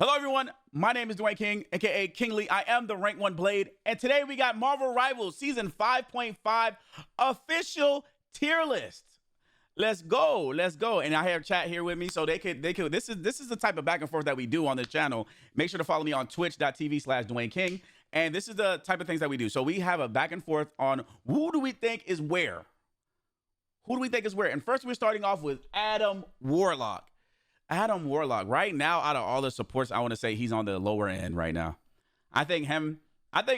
Hello, everyone. My name is dwaynekyng, aka King Lee. I am the Rank 1 Blade, and today we got Marvel Rivals Season 5.5 official tier list. Let's go, And I have chat here with me, so they could. This is the type of back and forth that we do on this channel. Make sure to follow me on twitch.tv/dwaynekyng, and this is the type of things that we do. So we have a back and forth on who do we think is where. Who do we think is where? And first, we're starting off with Adam Warlock. Adam Warlock, right now, out of all the supports, I want to say he's on the lower end right now. I think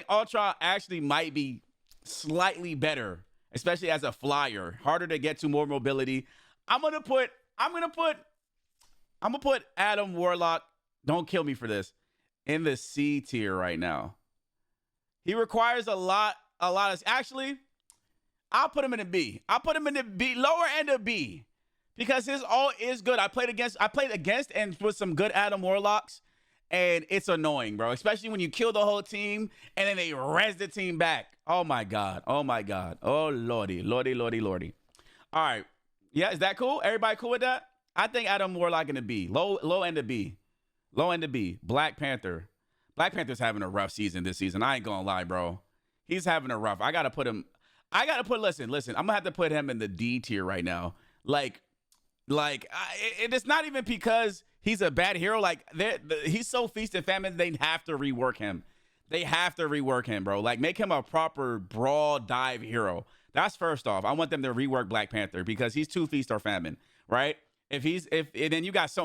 Ultra actually might be slightly better, especially as a flyer. Harder to get to, more mobility. I'm gonna put Adam Warlock, don't kill me for this, in the C tier right now. He requires a lot of, actually, I'll put him in a B. I'll put him in the B, lower end of B. Because his ult is good. I played against and with some good Adam Warlocks, and it's annoying, bro. Especially when you kill the whole team and then they res the team back. Oh my god. Oh my god. Oh lordy. All right. Yeah, is that cool? Everybody cool with that? I think Adam Warlock in the B. Low end of B. Low end of B. Black Panther. Black Panther's having a rough season this season. I ain't gonna lie, bro. He's having a rough. Listen. I'm gonna have to put him in the D tier right now. It's not even because he's a bad hero. He's so feast and famine, they have to rework him. They have to rework him, bro. Like, make him a proper brawl dive hero. That's first off. I want them to rework Black Panther because he's too feast or famine, right? And then you got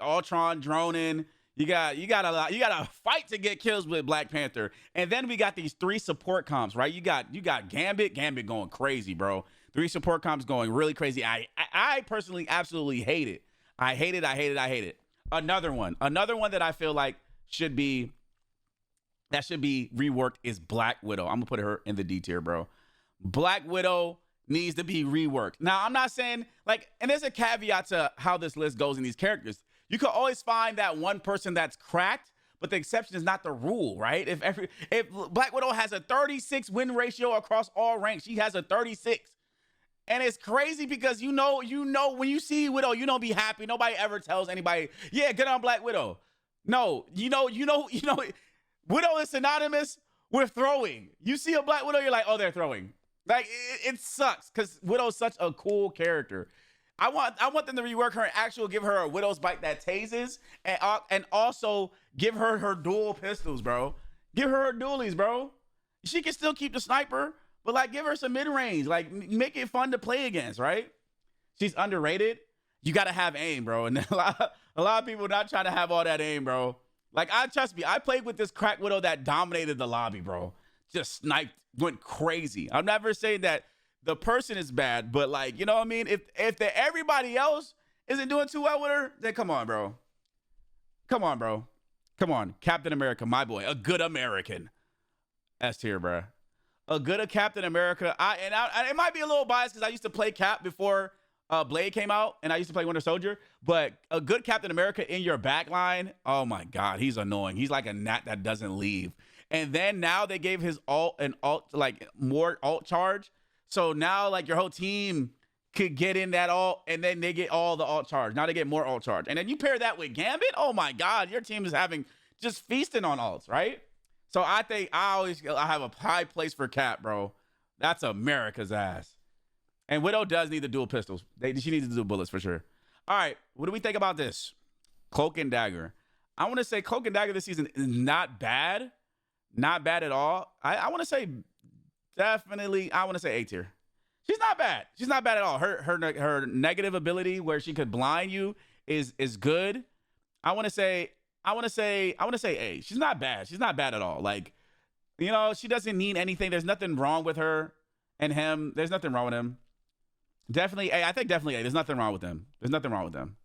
Ultron droning. You got a fight to get kills with Black Panther. And then we got these 3 support comps, right? You got Gambit going crazy, bro. 3 support comps going really crazy. I personally absolutely hate it. I hate it. Another one that I feel like should be reworked is Black Widow. I'm gonna put her in the D tier, bro. Black Widow needs to be reworked. Now, I'm not saying and there's a caveat to how this list goes in these characters. You could always find that one person that's cracked, but the exception is not the rule, right? If Black Widow has a 36 win ratio across all ranks, she has a 36. And it's crazy because you know when you see Widow, you don't be happy. Nobody ever tells anybody, yeah, get on Black Widow. No, you know, Widow is synonymous with throwing. You see a Black Widow, you're like, oh, they're throwing. Like, it sucks because Widow's such a cool character. I want them to rework her and give her a Widow's bite that tases, and also give her dual pistols, bro. Give her her dualies, bro. She can still keep the sniper, but give her some mid-range. Make it fun to play against, right? She's underrated. You gotta have aim, bro. And a lot of people not trying to have all that aim, bro. Trust me, I played with this crack Widow that dominated the lobby, bro. Just sniped, went crazy. I'm never saying that the person is bad, but you know what I mean? If everybody else isn't doing too well with her, then come on, bro. Come on, Captain America, my boy, a good American. S tier, bro. A good Captain America. It might be a little biased because I used to play Cap before Blade came out, and I used to play Winter Soldier. But a good Captain America in your back line, oh my god, he's annoying. He's like a gnat that doesn't leave. And then now they gave his more ult charge. So now your whole team could get in that ult, and then they get all the ult charge. Now they get more ult charge. And then you pair that with Gambit, oh my god, your team is just feasting on ults, right? So I think I have a high place for Cap, bro. That's America's ass. And Widow does need the dual pistols. She needs the dual bullets for sure. All right, what do we think about this? Cloak and Dagger. I want to say Cloak and Dagger this season is not bad. Not bad at all. I want to say A tier. She's not bad. She's not bad at all. Her negative ability where she could blind you is good. I want to say A. She's not bad. She's not bad at all. She doesn't need anything. There's nothing wrong with her and him. There's nothing wrong with him. Definitely A. I think definitely A. There's nothing wrong with them. There's nothing wrong with them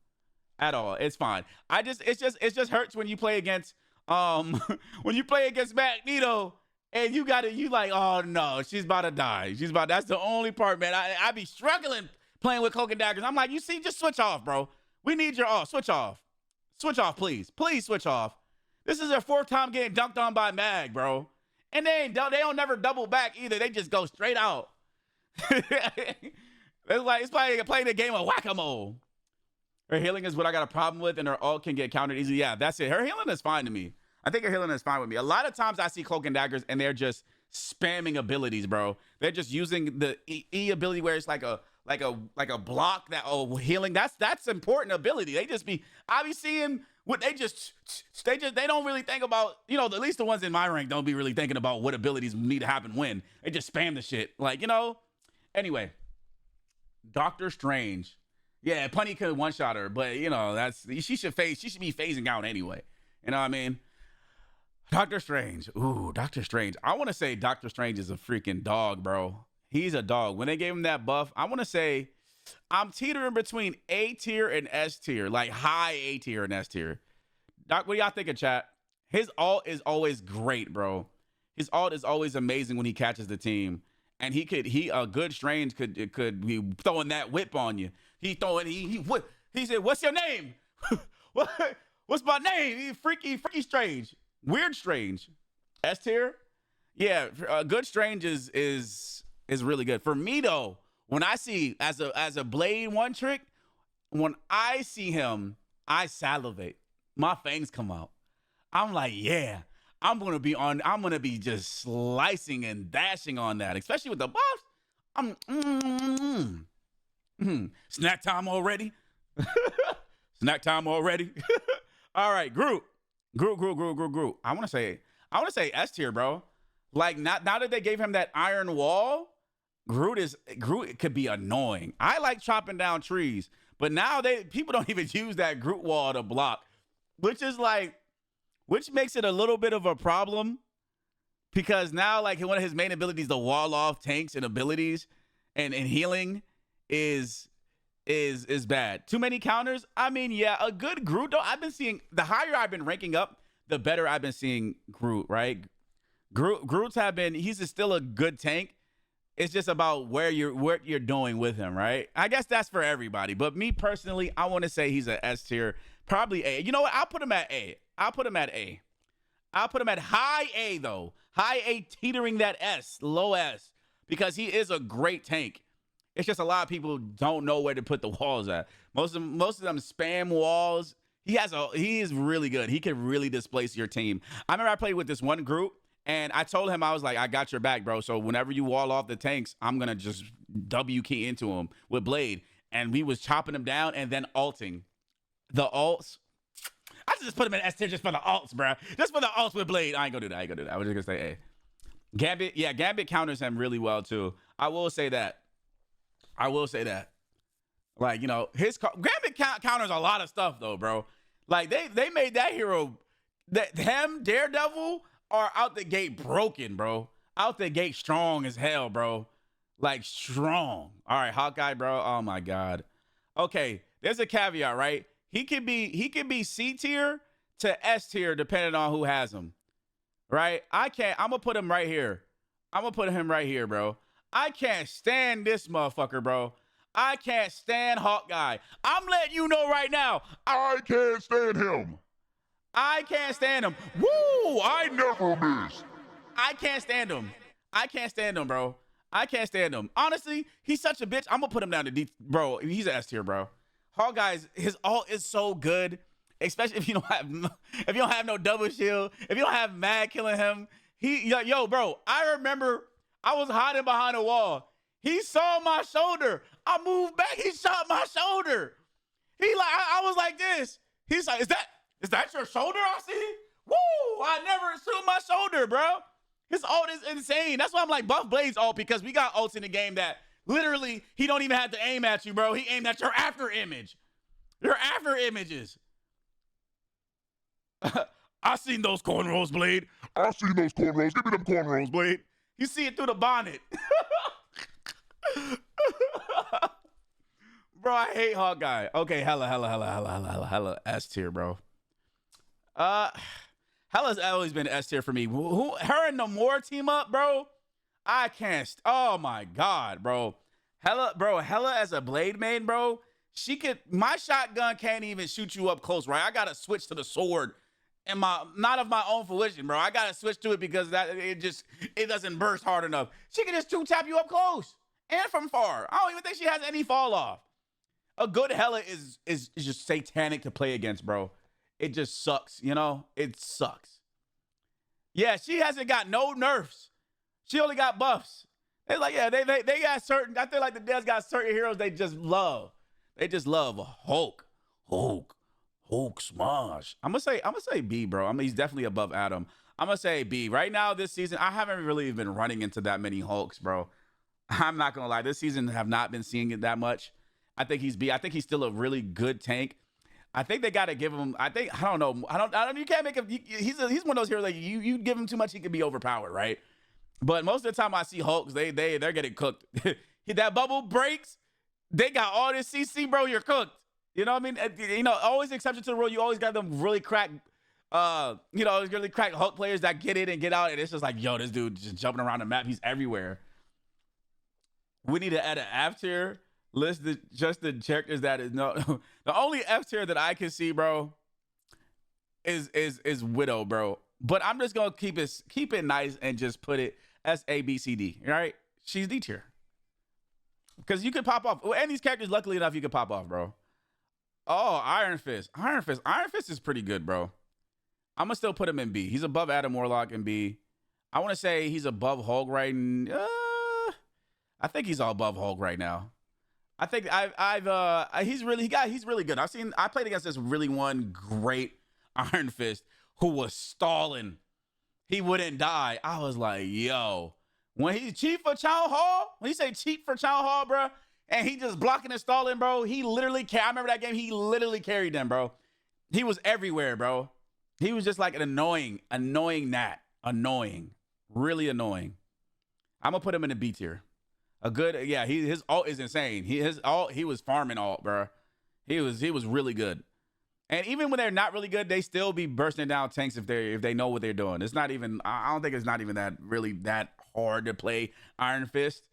at all. It's fine. It just hurts when you play against Magneto and you oh no, she's about to die. That's the only part, man. I be struggling playing with Cloak and Daggers. I'm like, you see, just switch off, bro. We need your off. Switch off. Switch off, please. Please switch off. This is their 4th time getting dunked on by Mag, bro. And they don't never double back either. They just go straight out. It's like playing a game of whack-a-mole. Her healing is what I got a problem with, and her ult can get countered easily. Yeah, that's it. Her healing is fine to me. I think her healing is fine with me. A lot of times I see cloak and daggers, and they're just spamming abilities, bro. They're just using the E ability where it's like a block that healing. That's important ability. They just be I be seeing what they don't really think about, you know, at least the ones in my rank don't be really thinking about what abilities need to happen when. They just spam the shit. Like, you know. Anyway, Doctor Strange. Yeah, Punny could one-shot her, but you know, she should be phasing out anyway. You know what I mean? Doctor Strange. Ooh, Doctor Strange. I want to say Doctor Strange is a freaking dog, bro. He's a dog. When they gave him that buff, I want to say I'm teetering between A tier and S tier, like high A tier and S tier. Doc, what do y'all think of chat? His ult is always great, bro. His ult is always amazing when he catches the team. And a good Strange could be throwing that whip on you. He said, "What's your name? What's my name?" He freaky Strange, weird Strange, S tier. Yeah, good Strange is really good for me though. When I see as a Blade one trick, when I see him, I salivate. My fangs come out. I'm like, yeah. I'm gonna be just slicing and dashing on that, especially with the buffs. Snack time already. Snack time already. All right, Groot. I want to say S tier, bro. Like now that they gave him that iron wall, Groot could be annoying. I like chopping down trees, but now people don't even use that Groot wall to block, which makes it a little bit of a problem because now like one of his main abilities, the wall off tanks and abilities and healing is bad. Too many counters. I mean, yeah, a good Groot though. I've been seeing the higher I've been ranking up, the better I've been seeing Groot, right? He's still a good tank. It's just about what you're doing with him, right? I guess that's for everybody. But me personally, I want to say he's an S tier, probably A. You know what? I'll put him at A. I'll put him at high A though. High A teetering that S, low S, because he is a great tank. It's just a lot of people don't know where to put the walls at. Most of them spam walls. He is really good. He can really displace your team. I remember I played with this one group and I told him, I was like, I got your back, bro. So whenever you wall off the tanks, I'm going to just W key into him with Blade. And we was chopping him down and then ulting. The ults. I just put him in S tier just for the alts, bro. Just for the alts with Blade. I ain't gonna do that. I was just gonna say, hey. Gambit, yeah, Gambit counters him really well too. I will say that. Like, you know, Gambit counters a lot of stuff though, bro. Like they made that hero, Daredevil are out the gate broken, bro. Out the gate strong as hell, bro. Like strong. All right, Hawkeye, bro. Oh my God. Okay, there's a caveat, right? He could be C tier to S tier depending on who has him. Right? I'm gonna put him right here. Bro. I can't stand this motherfucker, bro. I can't stand Hawkeye. I'm letting you know right now. I can't stand him. Woo! I never miss. I can't stand him, bro. I can't stand him. Honestly, he's such a bitch. I'm gonna put him down to D, bro. He's an S tier, bro. Hawkeye's his ult is so good, especially if you don't have no double shield, if you don't have Mad killing him. Yo, bro. I remember I was hiding behind a wall. He saw my shoulder. I moved back. He shot my shoulder. I was like this. He's like, is that your shoulder I see? Woo! I never shoot my shoulder, bro. His ult is insane. That's why I'm like buff Blade's ult, because we got ults in the game that literally he don't even have to aim at you, bro. He aimed at your after image. Your after images. I seen those cornrows, Blade. I seen those cornrows. Give me them cornrows, Blade. You see it through the bonnet. Bro, I hate Hawkeye. Okay, hella S tier, bro. Hella's always been S tier for me. Her and Namor team up, bro. I can't. Oh my God, bro. Hella as a Blade main, bro. My shotgun can't even shoot you up close, right? I gotta switch to the sword, and not of my own volition, bro. I gotta switch to it because it doesn't burst hard enough. She can just 2-tap you up close and from far. I don't even think she has any fall off. A good Hela is just satanic to play against, bro. It just sucks, you know? It sucks. Yeah, she hasn't got no nerfs. She only got buffs. It's like, yeah, they got certain, I feel like the devs got certain heroes they just love. They just love Hulk smash. I'm gonna say B, bro. I mean, he's definitely above Adam. I'm gonna say B. Right now, this season, I haven't really been running into that many Hulks, bro. I'm not gonna lie. This season, have not been seeing it that much. I think he's B. I think he's still a really good tank. I think they gotta give him. I don't know. I don't. You can't make him. He's one of those heroes like you give him too much, he could be overpowered, right? But most of the time I see Hulks, they're getting cooked. That bubble breaks. They got all this CC, bro. You're cooked. You know what I mean? You know, always exception to the rule. You always got them really crack, really crack Hulk players that get in and get out, and it's just like, yo, this dude just jumping around the map. He's everywhere. We need to add an F tier list. Just the characters that is no. The only F tier that I can see, bro, is Widow, bro. But I'm just gonna keep it nice and just put it as A, B, C, D. All right, she's D tier because you could pop off. And these characters, luckily enough, you could pop off, bro. Oh, Iron Fist. Iron Fist is pretty good, bro. I'm gonna still put him in B. He's above Adam Warlock in B. I want to say he's above Hulk right now. I think he's all above Hulk right now. I think he's really good. I played against this really one great Iron Fist who was stalling. He wouldn't die. I was like, yo, when he's cheap for Town Hall, when he say cheap for Town Hall, bro, and he just blocking and stalling, bro, he literally I remember that game. He literally carried them, bro. He was everywhere, bro. He was just like an annoying gnat. Annoying. Really annoying. I'm gonna put him in the B tier. A good, yeah, his ult is insane. He was farming ult, bro. He was really good. And even when they're not really good, they still be bursting down tanks if they know what they're doing. It's not even, I don't think it's not even that hard to play Iron Fist.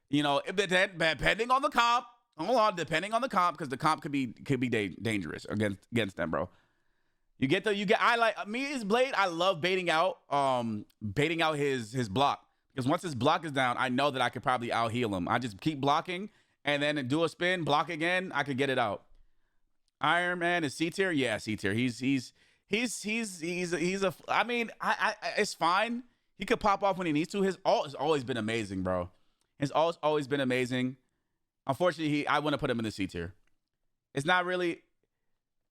You know, depending on the comp. Hold on, depending on the comp, because the comp could be dangerous against them, bro. I like me his blade. I love baiting out his block, because once his block is down, I know that I could probably out heal him. I just keep blocking and then do a spin, block again. I could get it out. Iron Man is C tier. Yeah, C tier. He's a. I mean, it's fine. He could pop off when he needs to. His ult has always been amazing, bro. His ult's always been amazing. Unfortunately, I want to put him in the C tier. It's not really.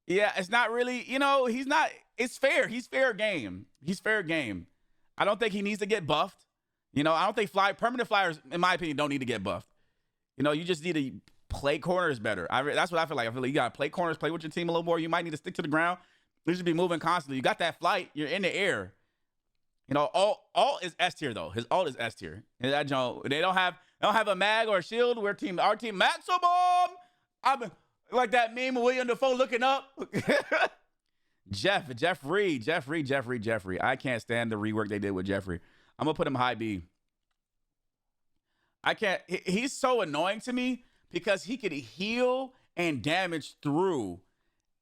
Yeah, it's not really. You know, he's not. It's fair. He's fair game. He's fair game. I don't think he needs to get buffed. You know, I don't think permanent flyers, in my opinion, don't need to get buffed. You know, you just need to play corners better. That's what I feel like. I feel like you got to play corners, play with your team a little more. You might need to stick to the ground. You should be moving constantly. You got that flight. You're in the air. You know, all is S tier though. His ult is S tier. And that joint, they don't have a mag or a shield. Our team maximum. I'm like that meme of William Dafoe looking up. Jeffrey. I can't stand the rework they did with Jeffrey. I'm gonna put him high B. I can't. He's so annoying to me because he could heal and damage through.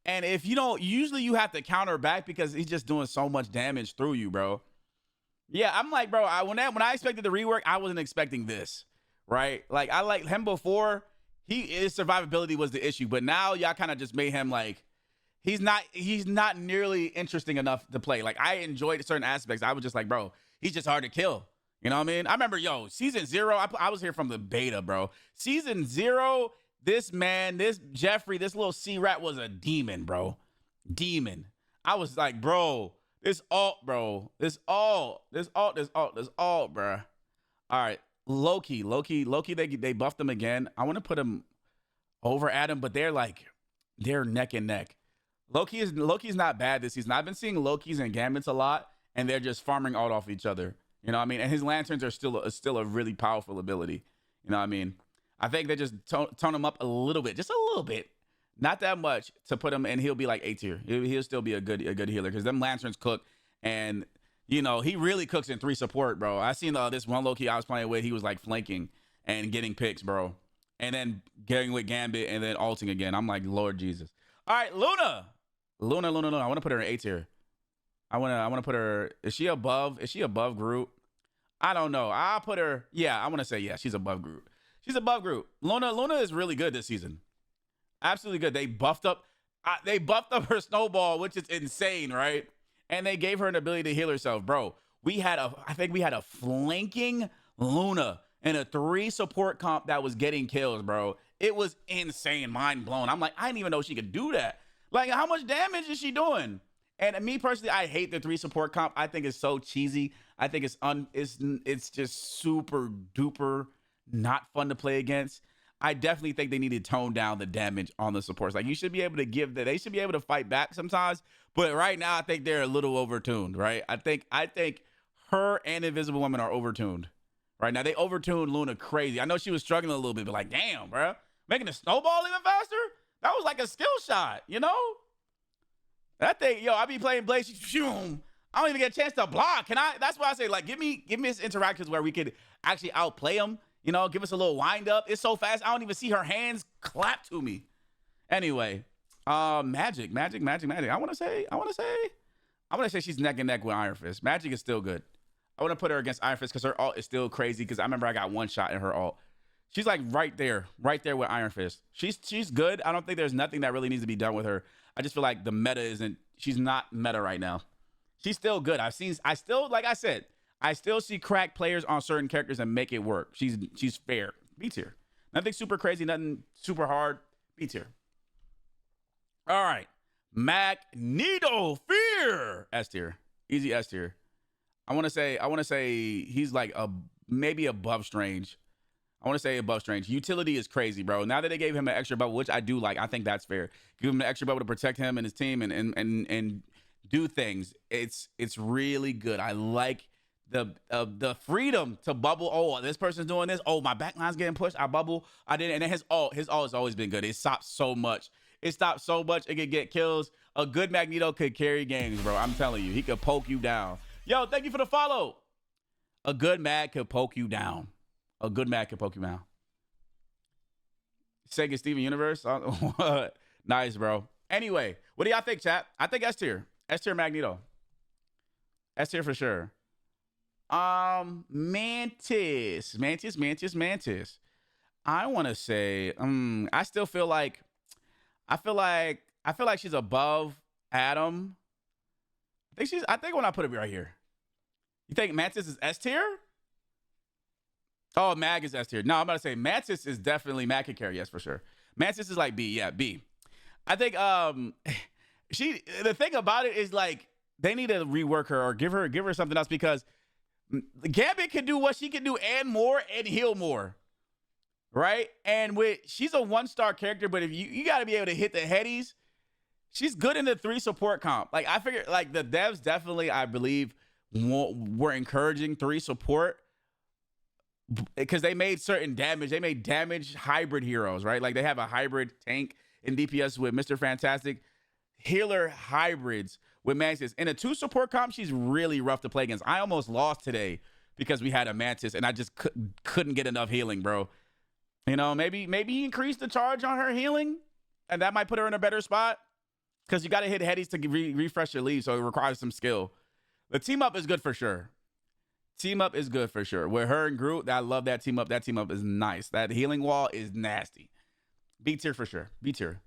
And if you don't, usually you have to counter back because he's just doing so much damage through you, bro. Yeah, I'm like, bro, when I expected the rework, I wasn't expecting this, right? Like, I liked him before. His survivability was the issue, but now y'all kind of just made him like, he's not nearly interesting enough to play. Like, I enjoyed certain aspects. I was just like, bro, he's just hard to kill. You know what I mean? I remember, season 0, I was here from the beta, bro. Season 0, this Jeffrey, this little C-Rat was a demon, bro. Demon. I was like, bro, this ult, bro. This ult, bro. All right, Loki, they buffed him again. I want to put him over Adam, but they're neck and neck. Loki's not bad this season. I've been seeing Lokis and Gambits a lot, and they're just farming ult off each other. You know what I mean? And his lanterns are still a really powerful ability. You know what I mean? I think they just tone him up a little bit, just a little bit, not that much, to put him, and he'll be like A tier. He'll still be a good healer because them lanterns cook, and he really cooks in 3 support, bro. I seen this one Loki I was playing with. He was like flanking and getting picks, bro, and then getting with Gambit and then ulting again. I'm like, Lord Jesus. All right, Luna. I want to put her in A tier. I want to put her. Is she above Groot? I don't know. I'll put her. Yeah, I want to say yeah. She's above Groot. Luna is really good this season. Absolutely good. They buffed up her snowball, which is insane, right? And they gave her an ability to heal herself, bro. I think we had a flanking Luna and a 3 support comp that was getting kills, bro. It was insane, mind blown. I'm like, I didn't even know she could do that. Like, how much damage is she doing? And me personally, I hate the 3 support comp. I think it's so cheesy. I think it's just super duper not fun to play against. I definitely think they need to tone down the damage on the supports. Like, you should be able to they should be able to fight back sometimes. But right now, I think they're a little overtuned, right? I think her and Invisible Woman are overtuned right now. They overtuned Luna crazy. I know she was struggling a little bit, but like, damn, bro, making the snowball even faster. That was like a skill shot, you know? That thing, yo, I be playing Blaze. I don't even get a chance to block. Can I? That's why I say, like, give me this interactions where we could actually outplay them. You know, give us a little wind up. It's so fast, I don't even see her hands clap to me. Anyway, Magic. I want to say she's neck and neck with Iron Fist. Magic is still good. I want to put her against Iron Fist because her ult is still crazy. Because I remember I got one shot in her ult. She's like right there with Iron Fist. She's good. I don't think there's nothing that really needs to be done with her. I just feel like the meta she's not meta right now. She's still good. I still see crack players on certain characters and make it work. She's fair. B tier. Nothing super crazy, nothing super hard. B tier. All right. Magneto Fear. S tier. Easy S tier. I want to say he's like maybe above Strange. I want to say above Strange. Utility is crazy, bro. Now that they gave him an extra bubble, which I do like, I think that's fair. Give him an extra bubble to protect him and his team and do things. It's really good. I like the freedom to bubble. Oh, this person's doing this. Oh, my backline's getting pushed. I bubble. I didn't. And then his ult has always been good. It stops so much. It could get kills. A good Magneto could carry games, bro. I'm telling you, he could poke you down. Yo, thank you for the follow. A good Mag could poke you down. A good Mag could poke you down. Sega Steven Universe. Nice, bro. Anyway, what do y'all think, chat? I think S tier. S tier Magneto. S tier for sure. Mantis. I want to say, I feel like she's above Adam. I think when I put it right here. You think Mantis is S tier? Oh, Mag is S tier. No, I'm about to say Mantis is definitely Mag can carry, yes, for sure. Mantis is like B, yeah, B. I think the thing about it is like they need to rework her or give her something else because Gambit can do what she can do and more and heal more. Right? And she's a 1-star character, but if you got to be able to hit the headies, she's good in the 3 support comp. Like I figured like the devs definitely, I believe, were encouraging 3 support because they made certain damage. They made damage hybrid heroes, right? Like they have a hybrid tank in DPS with Mr. Fantastic, healer hybrids with Mantis. In a 2 support comp, she's really rough to play against. I almost lost today because we had a Mantis and I just couldn't get enough healing, bro. You know, maybe increase the charge on her healing and that might put her in a better spot because you got to hit headies to refresh your leave, so it requires some skill. The team up is good for sure. With her and Groot, I love that team up. That team up is nice. That healing wall is nasty. B tier for sure. B tier.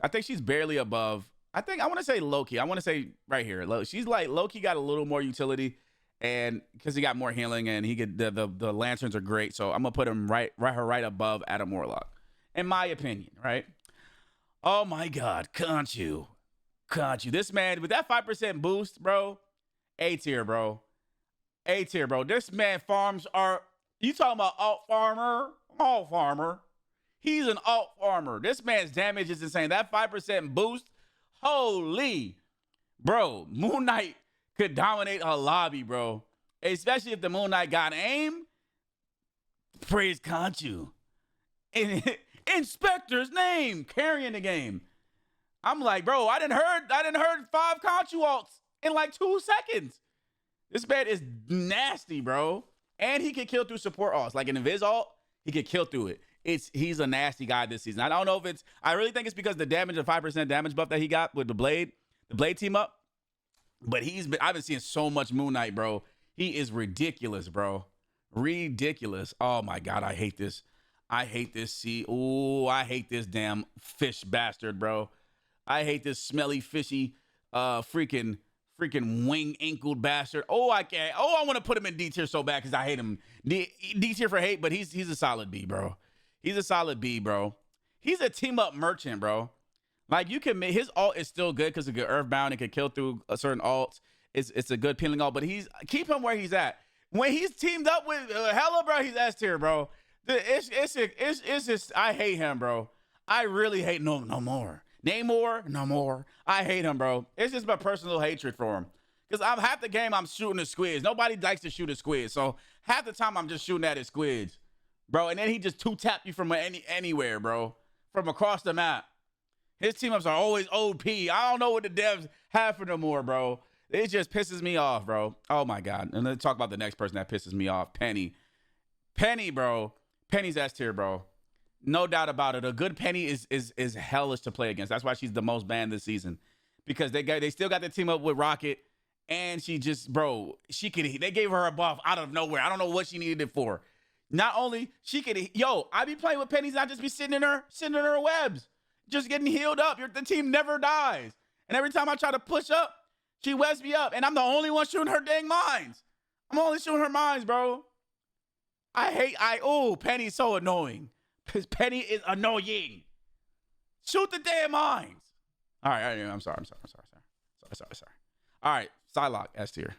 I think she's barely above. I want to say Loki. I want to say right here. She's like Loki got a little more utility, and because he got more healing and he could the lanterns are great. So I'm gonna put him right above Adam Warlock, in my opinion. Right. Oh my God, can't you? This man with that 5% boost, bro. A tier, bro. This man farms are. You talking about alt farmer? He's an alt farmer. This man's damage is insane. That 5% boost, holy, bro. Moon Knight could dominate a lobby, bro. Especially if the Moon Knight got aim. Praise Conchu. In Inspector's name, carrying the game. I'm like, bro, I didn't heard 5 Conchu ults in like 2 seconds. This man is nasty, bro. And he can kill through support ults. Like an Invis ult, he can kill through it. He's a nasty guy this season. I don't know if I really think it's because the damage of 5% damage buff that he got with the Blade team up. But I've been seeing so much Moon Knight, bro. He is ridiculous, bro. Ridiculous. Oh my God, I hate this. I hate this sea. Ooh, I hate this damn fish bastard, bro. I hate this smelly, fishy, freaking wing ankled bastard. Oh, I can't. Oh, I want to put him in D tier so bad because I hate him. D tier for hate, but he's a solid B, bro. He's a solid B, bro. He's a team up merchant, bro. Like, you can make his ult is still good because it can earthbound and can kill through a certain ults. It's a good peeling ult, but keep him where he's at. When he's teamed up with Hella, bro, he's S tier, bro. It's just, I hate him, bro. I really hate no more. Namor, no more. I hate him, bro. It's just my personal hatred for him. Because I'm half the game I'm shooting at squids. Nobody likes to shoot at squids. So half the time I'm just shooting at his squids, bro. And then he just two-tap you from anywhere, bro. From across the map. His team-ups are always OP. I don't know what the devs have for no more, bro. It just pisses me off, bro. Oh, my God. And let's talk about the next person that pisses me off. Penny. Penny, bro. Penny's S tier, bro. No doubt about it. A good Penny is hellish to play against. That's why she's the most banned this season. Because they still got the team up with Rocket. And she just, bro, they gave her a buff out of nowhere. I don't know what she needed it for. Not only she could, I be playing with Pennies and I just be sitting in her webs. Just getting healed up. The team never dies. And every time I try to push up, she webs me up. And I'm the only one shooting her dang mines. I'm only shooting her mines, bro. Penny's so annoying. Penny is annoying. Shoot the damn mines. All right, I'm sorry. All right, Psylocke, S tier.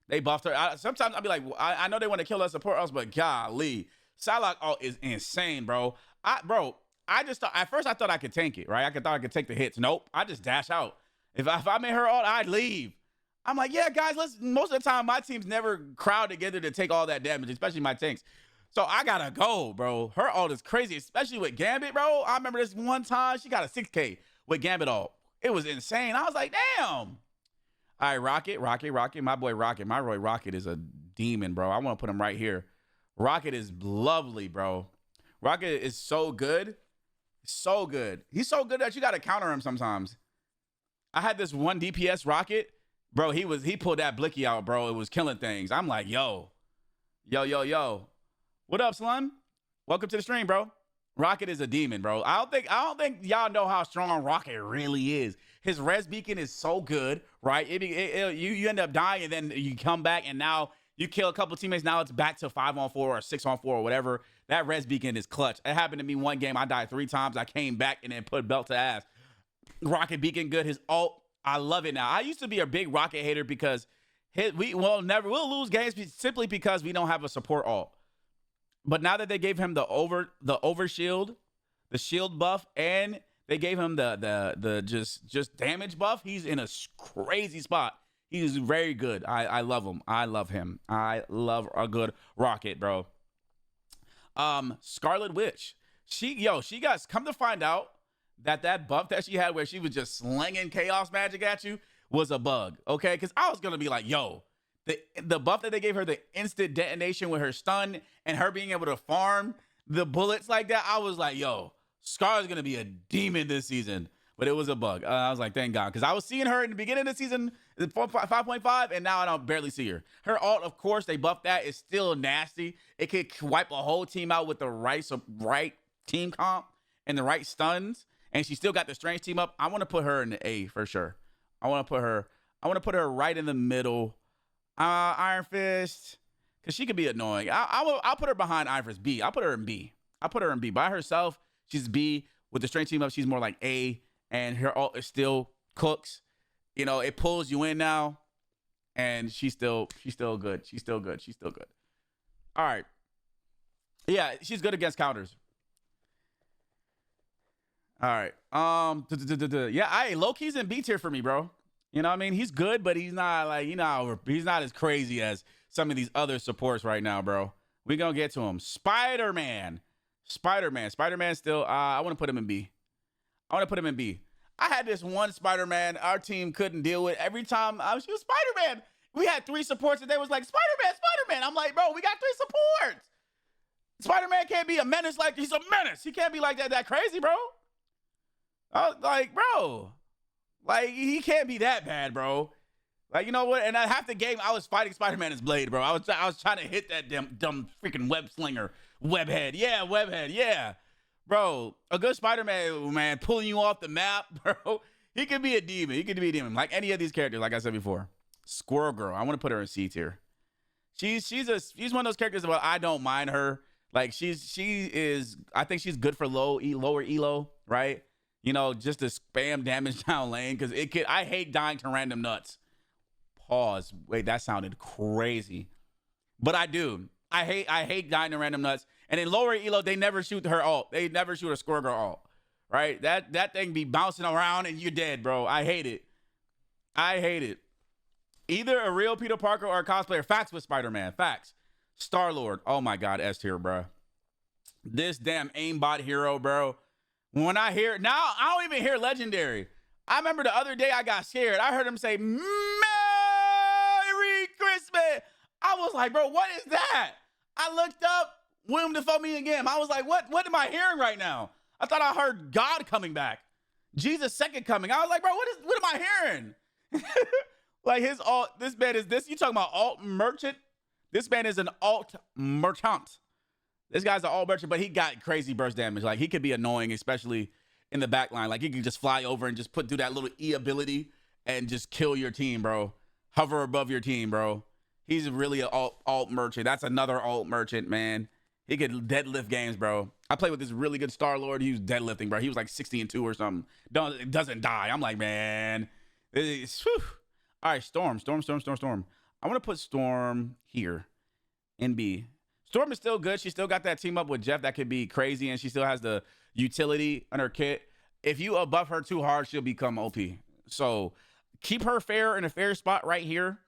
They buffed her. Sometimes I'll be like, I know they want to kill us, support us, but golly. Psylocke is insane, bro. At first I thought I could tank it, right? I thought I could take the hits. Nope, I just dash out. If I made her ult, I'd leave. I'm like, yeah, guys, most of the time my teams never crowd together to take all that damage, especially my tanks. So I gotta go, bro. Her ult is crazy, especially with Gambit, bro. I remember this one time she got a 6K with Gambit ult. It was insane. I was like, damn. All right, Rocket. My boy Rocket. My boy Rocket is a demon, bro. I want to put him right here. Rocket is lovely, bro. Rocket is so good. So good. He's so good that you got to counter him sometimes. I had this one DPS Rocket. Bro, he pulled that blicky out, bro. It was killing things. I'm like, yo. What up, Slum? Welcome to the stream, bro. Rocket is a demon, bro. I don't think y'all know how strong Rocket really is. His res beacon is so good, right? You end up dying and then you come back and now you kill a couple teammates. Now it's back to 5-on-4 or 6-on-4 or whatever. That res beacon is clutch. It happened to me one game. I died 3 times. I came back and then put belt to ass. Rocket beacon good. His ult, I love it now. I used to be a big Rocket hater because we'll lose games simply because we don't have a support ult. But now that they gave him the overshield, the shield buff, and they gave him the just damage buff, he's in a crazy spot. He's very good. I love him. I love him. I love a good Rocket, bro. Scarlet Witch. She got, come to find out that buff that she had where she was just slinging chaos magic at you was a bug. Okay, because I was gonna be like, yo. The buff that they gave her, the instant detonation with her stun and her being able to farm the bullets like that, I was like, yo, Scar's going to be a demon this season. But it was a bug. I was like, thank God. Because I was seeing her in the beginning of the season, 5.5, and now I don't barely see her. Her ult, of course, they buffed that. It's still nasty. It could wipe a whole team out with the right team comp and the right stuns. And she still got the strange team up. I want to put her in the A for sure. I want to put her right in the middle. Iron Fist, because she could be annoying. I'll put her behind Iron Fist B. I'll put her in B. By herself, she's B. With the strength team up, she's more like A. And her ult is still cooks. You know, it pulls you in now. And she's still good. She's still good. All right. Yeah, she's good against counters. All right. Yeah, low-key's in B tier for me, bro. You know what I mean? He's good, but he's not like, he's not as crazy as some of these other supports right now, bro. We gonna get to him. Spider-Man still, I want to put him in B. I had this one Spider-Man our team couldn't deal with. Every time she was Spider-Man, we had 3 supports and they was like, Spider-Man. I'm like, bro, we got 3 supports. Spider-Man can't be a menace like, he's a menace. He can't be like that crazy, bro. I was like, bro. Like, he can't be that bad, bro. Like, you know what? And half the game, I was fighting Spider-Man as Blade, bro. I was trying to hit that dumb freaking web slinger Webhead. Yeah, webhead. Yeah. Bro, a good Spider-Man, man, pulling you off the map, bro. He could be a demon. He could be a demon. Like any of these characters, like I said before. Squirrel Girl. I want to put her in C tier. She's one of those characters where I don't mind her. Like she is, I think she's good for lower elo, right? You know, just to spam damage down lane because I hate dying to random nuts. Pause. Wait, that sounded crazy. But I do. I hate dying to random nuts. And in lower elo, they never shoot her ult. They never shoot a Squirrel Girl ult. Right? That thing be bouncing around and you're dead, bro. I hate it. I hate it. Either a real Peter Parker or a cosplayer. Facts with Spider-Man. Facts. Star-Lord. Oh my God, S tier, bro. This damn aimbot hero, bro. When I hear now, I don't even hear legendary. I remember the other day I got scared. I heard him say, Merry Christmas. I was like, bro, what is that? I looked up, William Dafoe me again. I was like, what am I hearing right now? I thought I heard God coming back. Jesus second coming. I was like, bro, what am I hearing? Like his alt, this man is this. You talking about alt merchant? This man is an alt merchant. This guy's an alt merchant, but he got crazy burst damage. Like he could be annoying, especially in the back line. Like he could just fly over and just do that little E ability and just kill your team, bro. Hover above your team, bro. He's really an alt merchant. That's another alt merchant, man. He could deadlift games, bro. I played with this really good Star-Lord. He was deadlifting, bro. He was like 60-2 or something. Doesn't die. I'm like, man. All right, Storm. I want to put Storm here in B. Storm is still good. She still got that team up with Jeff that could be crazy, and she still has the utility on her kit. If you buff her too hard, she'll become OP. So keep her fair in a fair spot right here.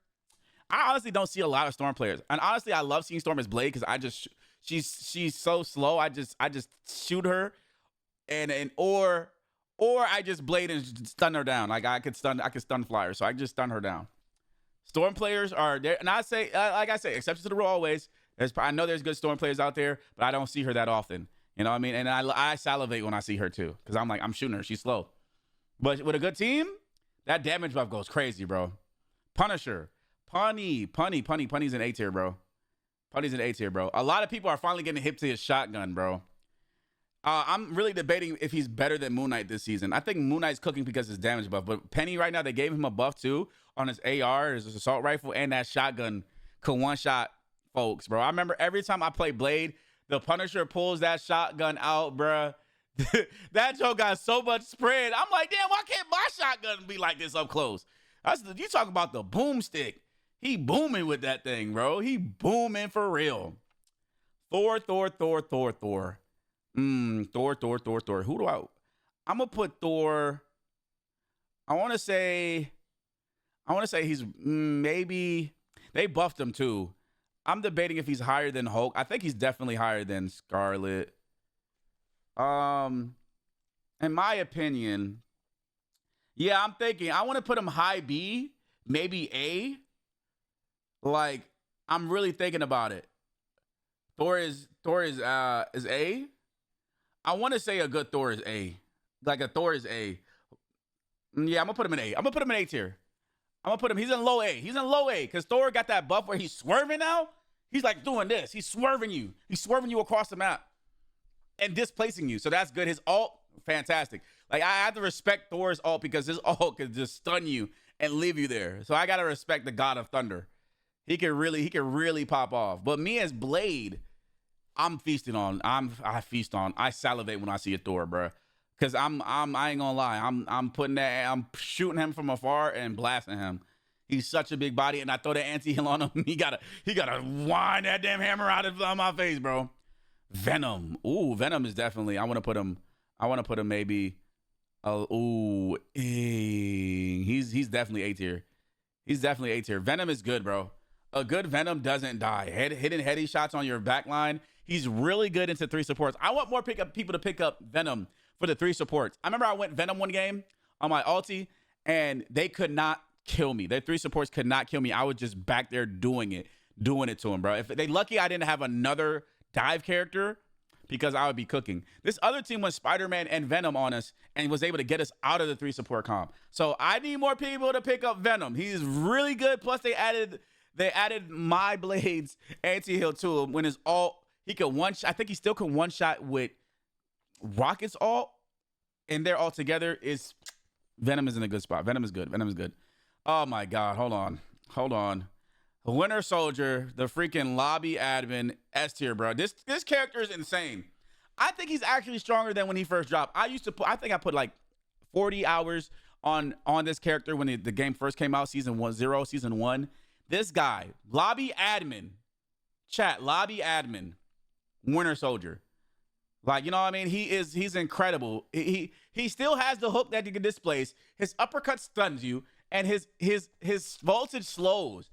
I honestly don't see a lot of Storm players. And honestly, I love seeing Storm as Blade because she's so slow. I just shoot her or I just Blade and stun her down. Like I could stun fly her. So I just stun her down. Storm players are there. And I say, like I say, exceptions to the rule always. I know there's good Storm players out there, but I don't see her that often. You know what I mean? And I salivate when I see her too. Because I'm shooting her. She's slow. But with a good team, that damage buff goes crazy, bro. Punisher. Punny's an A tier, bro. Punny's an A tier, bro. A lot of people are finally getting hip to his shotgun, bro. I'm really debating if he's better than Moon Knight this season. I think Moon Knight's cooking because of his damage buff. But Penny right now, they gave him a buff too on his AR, his assault rifle, and that shotgun can one-shot folks, bro. I remember every time I play Blade, the Punisher pulls that shotgun out, bro. That joke got so much spread. I'm like, damn, why can't my shotgun be like this up close? You talking about the boomstick. He booming with that thing, bro. He booming for real. Thor. Thor. Who do I'm gonna put Thor. I want to say he's maybe they buffed him too. I'm debating if he's higher than Hulk. I think he's definitely higher than Scarlet. In my opinion, yeah, I'm thinking I want to put him high B, maybe A. Like, I'm really thinking about it. Thor is A. I want to say a good Thor is A. Like a Thor is A. Yeah, I'm gonna put him in A. I'm gonna put him in A tier. He's in low A. He's in low A because Thor got that buff where he's swerving now. He's like doing this. He's swerving you. He's swerving you across the map and displacing you. So that's good. His ult, fantastic. Like, I have to respect Thor's ult because his ult could just stun you and leave you there. So I gotta respect the God of Thunder. He can really pop off. But me as Blade, I salivate when I see a Thor, bro. Cause I ain't gonna lie. I'm shooting him from afar and blasting him. He's such a big body, and I throw the anti-heal on him. He gotta wind that damn hammer out of my face, bro. Venom. Ooh, Venom is definitely. I wanna put him maybe. He's definitely A tier. Venom is good, bro. A good Venom doesn't die. Hitting heady shots on your back line. He's really good into 3 supports. I want more people to pick up Venom for the 3 supports. I remember I went Venom one game on my ulti, and they could not kill me. Their 3 supports could not kill me. I was just back there doing it to him, bro. If they lucky I didn't have another dive character because I would be cooking. This other team went Spider-Man and Venom on us and was able to get us out of the 3 support comp. So I need more people to pick up Venom. He's really good. Plus they added my Blade's anti-heal to him when his ult. He could I think he still can one shot with Rocket's ult, and they're all together. Is Venom is in a good spot. Venom is good. Venom is good. Oh my God. Hold on. Winter Soldier, the freaking lobby admin, S tier, bro. This character is insane. I think he's actually stronger than when he first dropped. I think I put like 40 hours on this character when the game first came out, season 1. This guy, lobby admin, chat, lobby admin, Winter Soldier. Like, you know what I mean? He's incredible. He still has the hook that you can displace. His uppercut stuns you, and his voltage slows.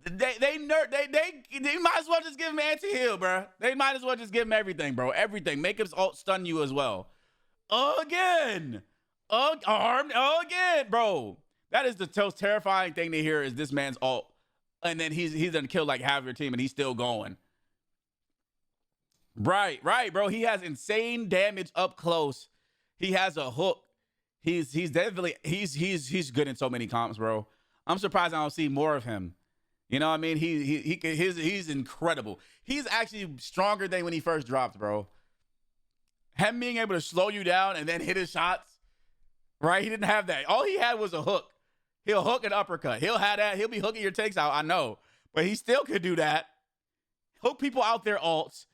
They might as well just give him anti-heal, bro. They might as well just give him everything, bro. Everything. Make his ult stun you as well. Again, bro. That is the most terrifying thing to hear is this man's ult, and then he's gonna kill like half your team, and he's still going. Right, bro. He has insane damage up close. He has a hook. He's definitely he's good in so many comps, bro. I'm surprised I don't see more of him. You know what I mean? He's incredible. He's actually stronger than when he first dropped, bro. Him being able to slow you down and then hit his shots, right? He didn't have that. All he had was a hook. He'll hook an uppercut. He'll have that. He'll be hooking your takes out, I know. But he still could do that. Hook people out their ults.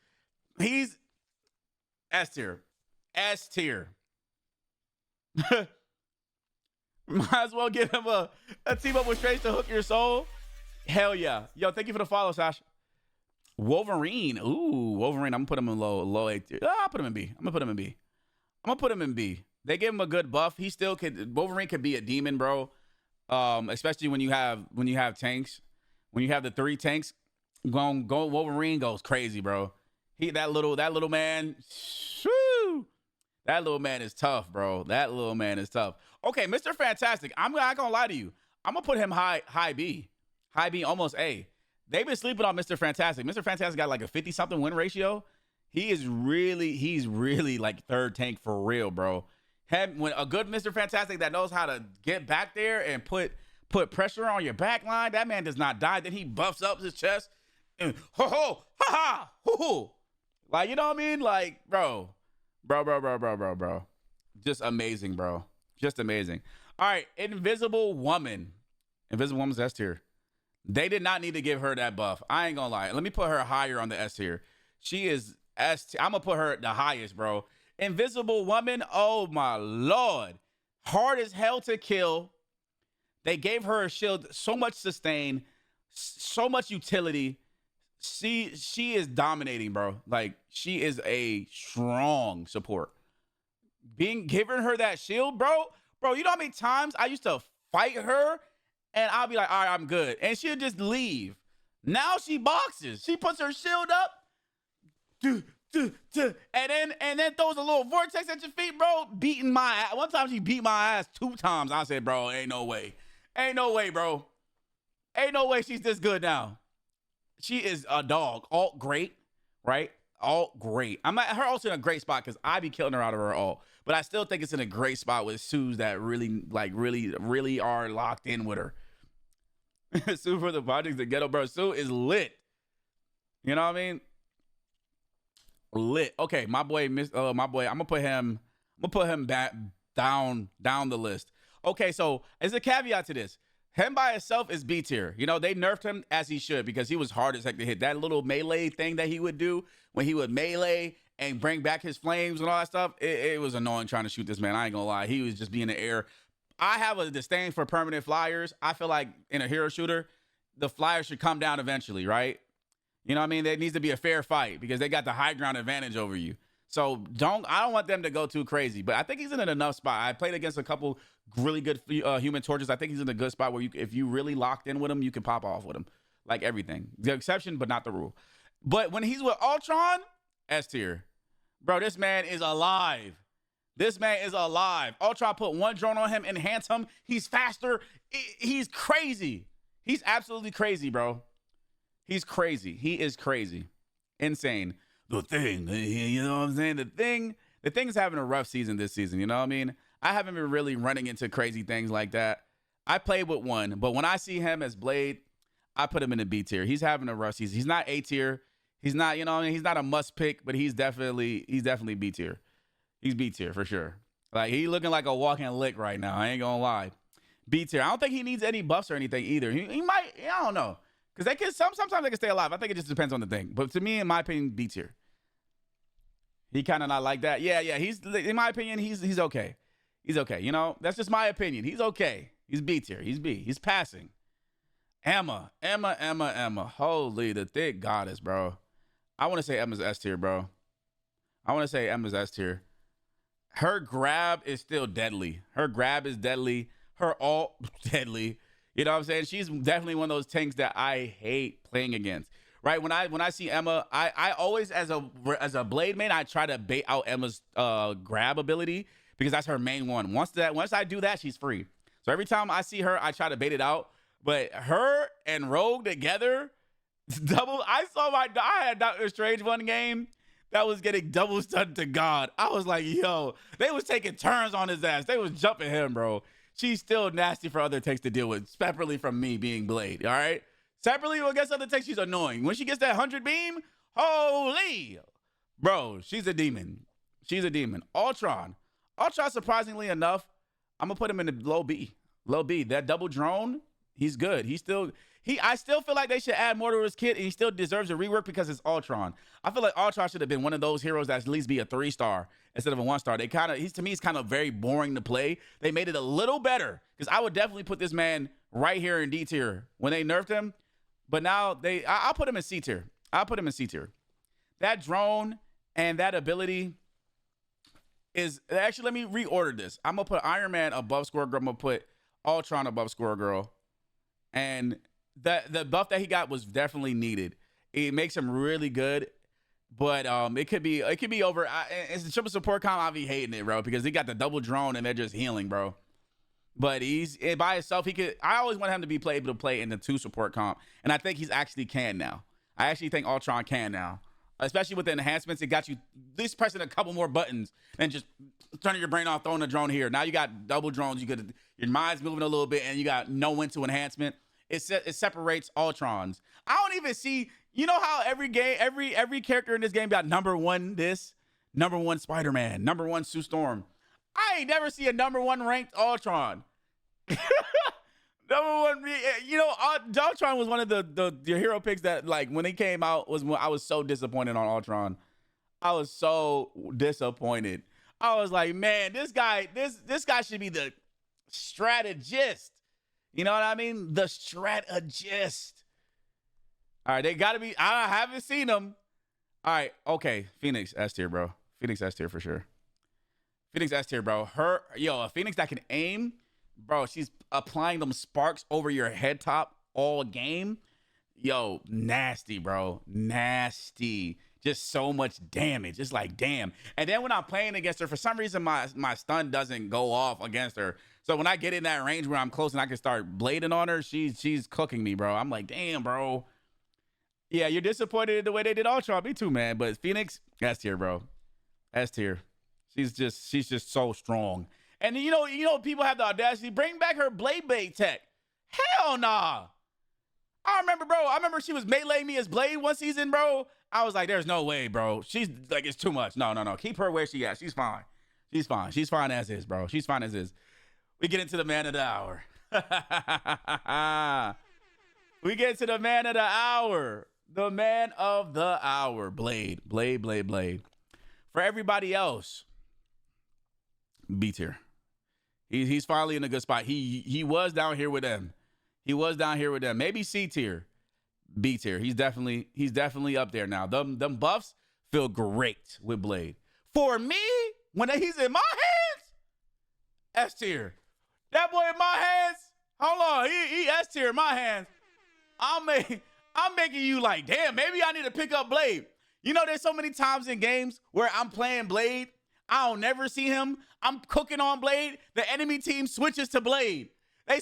He's S tier. S tier. Might as well give him a team up with Strategist to hook your soul. Hell yeah. Yo, thank you for the follow, Sash. Wolverine. Ooh, Wolverine. I'm going to put him in low A tier. I'll put him in B. I'm going to put him in B. They gave him a good buff. He still could. Wolverine could be a demon, bro. Especially when you have tanks. When you have the 3 tanks, go Wolverine goes crazy, bro. That little man. Shoo, that little man is tough, bro. That little man is tough. Okay, Mr. Fantastic. I'm not going to lie to you. I'm going to put him high B. High B, almost A. They've been sleeping on Mr. Fantastic. Mr. Fantastic got like a 50-something win ratio. He's really like third tank for real, bro. When a good Mr. Fantastic that knows how to get back there and put pressure on your back line, that man does not die. Then he buffs up his chest and ho, ha, ha, hoo, hoo. Like, you know what I mean? Like, bro. Just amazing, bro. Just amazing. All right, Invisible Woman. Invisible Woman's S tier. They did not need to give her that buff. I ain't gonna lie. Let me put her higher on the S tier. She is S tier. I'm gonna put her the highest, bro. Invisible Woman, oh my Lord. Hard as hell to kill. They gave her a shield, so much sustain, so much utility. She is dominating, bro. Like, she is a strong support. Giving her that shield, bro, you know how many times I used to fight her and I'll be like, all right, I'm good. And she'll just leave. Now she boxes. She puts her shield up. And then throws a little vortex at your feet, bro. Beating my ass. One time she beat my ass 2 times. I said, bro, ain't no way. Ain't no way, bro. Ain't no way she's this good now. She is a dog. Alt great, right? Alt great. Her ult's in a great spot because I be killing her out of her alt. But I still think it's in a great spot with Sues that really are locked in with her. Sue for the projects the ghetto, bro. Sue is lit. You know what I mean? Lit. Okay, my boy. I'm gonna put him back down the list. Okay, so as a caveat to this, him by himself is B tier. You know, they nerfed him as he should because he was hard as heck to hit. That little melee thing that he would do when he would melee and bring back his flames and all that stuff, it was annoying trying to shoot this man. I ain't gonna lie. He was just being in the air. I have a disdain for permanent flyers. I feel like in a hero shooter, the flyers should come down eventually, right? You know what I mean? There needs to be a fair fight because they got the high ground advantage over you. So I don't want them to go too crazy, but I think he's in an enough spot. I played against a couple really good Human Torches. I think he's in a good spot where if you really locked in with him, you can pop off with him. Like everything. The exception, but not the rule. But when he's with Ultron, S tier. Bro, this man is alive. This man is alive. Ultron put 1 drone on him, enhance him. He's faster. He's crazy. He's absolutely crazy, bro. He's crazy. He is crazy. Insane. The Thing. You know what I'm saying? The Thing's having a rough season this season. You know what I mean? I haven't been really running into crazy things like that. I played with one, but when I see him as Blade, I put him in the B tier. He's having a rough season. He's not A tier. He's not, you know, what I mean, he's not a must pick, but he's definitely B tier. He's B tier for sure. Like he looking like a walking lick right now. I ain't gonna lie. B tier. I don't think he needs any buffs or anything either. He might. I don't know, because they can sometimes they can stay alive. I think it just depends on the thing. But to me, in my opinion, B tier. He kind of not like that. Yeah. He's, in my opinion, he's okay. He's okay. You know, that's just my opinion. He's okay. He's B tier. He's B. He's passing. Emma. Holy, the thick goddess, bro. I want to say Emma's S tier, bro. I want to say Emma's S tier. Her grab is still deadly. Her grab is deadly. Her ult, deadly. You know what I'm saying? She's definitely one of those tanks that I hate playing against. Right? When I see Emma, I always, as a Blade main, I try to bait out Emma's grab ability because that's her main one. Once I do that, she's free. So every time I see her, I try to bait it out. But her and Rogue together, I had Doctor Strange one game that was getting double stunned to God. I was like, yo, they was taking turns on his ass. They was jumping him, bro. She's still nasty for other takes to deal with, separately from me being Blade, all right? Separately against other takes, she's annoying. When she gets that 100 beam, holy, bro, she's a demon. She's a demon. Ultron, surprisingly enough, I'm going to put him in the low B. Low B. That double drone, he's good. I still feel like they should add more to his kit, and he still deserves a rework because it's Ultron. I feel like Ultron should have been one of those heroes that at least be a 3-star instead of a 1-star. To me, he's kind of very boring to play. They made it a little better because I would definitely put this man right here in D tier when they nerfed him. But now I'll put him in C tier. That drone and that ability is actually, let me reorder this. I'm gonna put Iron Man above Squirrel Girl. I'm gonna put Ultron above Squirrel Girl, and the buff that he got was definitely needed. It makes him really good, but it could be over. It's the triple support comp. I'll be hating it, bro, because he got the double drone and they're just healing, bro. But he's by himself. I always want him to be able to play in the 2 support comp, and I think he's actually can now. I actually think Ultron can now, especially with the enhancements. It got you at least pressing a couple more buttons and just turning your brain off, throwing a drone here. Now you got double drones. Your mind's moving a little bit, and you got no when to enhancement. It separates Ultrons. I don't even see. You know how every character in this game got number 1 this, number 1 Spider-Man, number 1 Sue Storm. I ain't never see a number 1 ranked Ultron. Number 1, you know, Ultron was one of the hero picks that, like, when he came out, I was so disappointed on Ultron. I was so disappointed. I was like, man, this guy should be the strategist. You know what I mean? The strategist. All right, they got to be. I haven't seen them. All right, okay. Phoenix S tier, bro. Phoenix S tier for sure. Phoenix S tier, bro. A Phoenix that can aim, bro. She's applying them sparks over your head top all game. Yo, nasty, bro. Nasty. Just so much damage. It's like, damn. And then when I'm playing against her, for some reason, my stun doesn't go off against her. So when I get in that range where I'm close and I can start blading on her, she's cooking me, bro. I'm like, damn, bro. Yeah, you're disappointed in the way they did Ultron. Me too, man. But Phoenix, S tier, bro. S tier. She's just so strong. And you know, people have the audacity. Bring back her Blade tech. Hell nah. I remember she was meleeing me as Blade one season, bro. I was like, there's no way, bro. She's like, it's too much. No. Keep her where she at. She's fine. She's fine as is, bro. She's fine as is. We get into the man of the hour. We get to the man of the hour. The man of the hour. Blade. For everybody else, B tier. He's finally in a good spot. He was down here with them. Maybe C tier. B tier. He's definitely up there now. Them buffs feel great with Blade. For me, when he's in my hands, S tier. That boy in my hands, hold on, he S tier in my hands. I'm making you like, damn, maybe I need to pick up Blade. You know, there's so many times in games where I'm playing Blade, I don't never see him. I'm cooking on Blade. The enemy team switches to Blade. They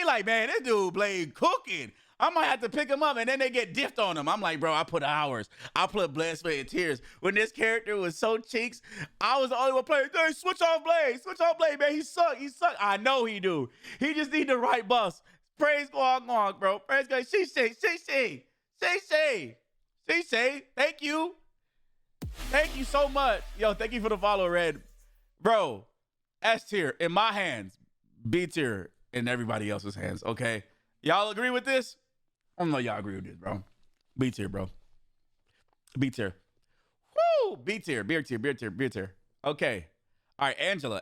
like, man, this dude Blade cooking. I might have to pick him up, and then they get diffed on him. I'm like, bro, I put hours. I put blood, sweat, and tears. When this character was so cheeks, I was the only one playing. Hey, switch off Blade, man. He suck. I know he do. He just need the right buffs. Praise God, bro. Praise God. She. See, Shay, thank you. Thank you so much. Yo, thank you for the follow, Red. Bro, S tier in my hands, B tier in everybody else's hands, okay? Y'all agree with this? I don't know y'all agree with this, bro. B tier, bro. B tier. Woo! B tier, B tier, B tier, B tier. Okay. All right, Angela.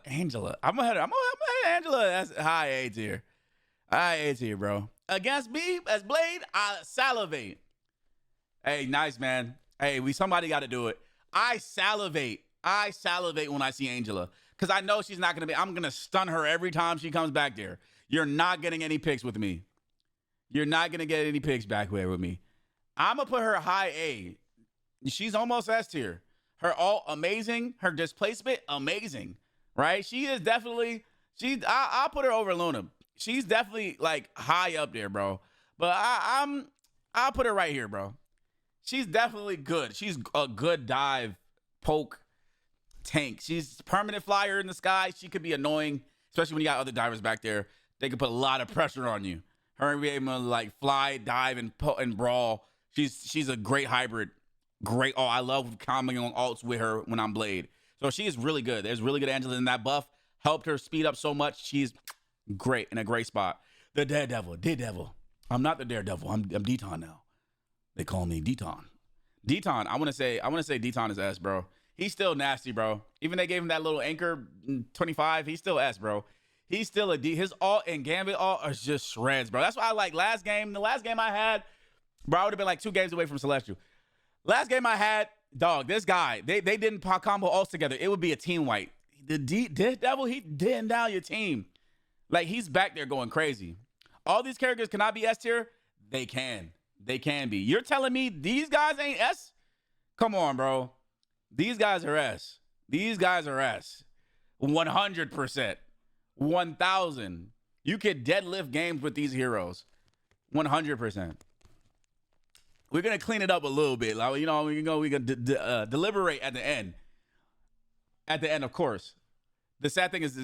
I'm gonna head Angela. That's high A tier. High A tier, bro. Against me as Blade, I salivate. Hey, nice, man. Hey, somebody got to do it. I salivate when I see Angela. Because I know she's not going to be. I'm going to stun her every time she comes back there. You're not getting any picks with me. You're not going to get any picks back there with me. I'm going to put her high A. She's almost S tier. Her ult, amazing. Her displacement, amazing. Right? She is definitely, I'll put her over Luna. She's definitely like high up there, bro. But I'll put her right here, bro. She's definitely good. She's a good dive, poke, tank. She's permanent flyer in the sky. She could be annoying, especially when you got other divers back there. They could put a lot of pressure on you. Her being able to like fly, dive, and brawl. She's a great hybrid. Great. Oh, I love commenting on alts with her when I'm Blade. So she is really good. There's really good Angela in that buff. Helped her speed up so much. She's great in a great spot. The Daredevil. I'm not the Daredevil. I'm Deton now. They call me Deton. Deton, I want to say Deton is S, bro. He's still nasty, bro. Even they gave him that little anchor 25. He's still S, bro. He's still a D. His ult and Gambit ult are just shreds, bro. That's why I like the last game I had, bro, I would have been like 2 games away from Celestial. Last game I had, dog, this guy, they didn't combo ults together. It would be a team wipe. The Daredevil, he didn't down your team. Like, he's back there going crazy. All these characters cannot be S tier. They can. They can be. You're telling me these guys ain't S? Come on, bro. These guys are S. These guys are S. 100%. 1,000. You could deadlift games with these heroes. 100%. We're going to clean it up a little bit. Like, you know, we can deliberate at the end. At the end, of course. The sad thing is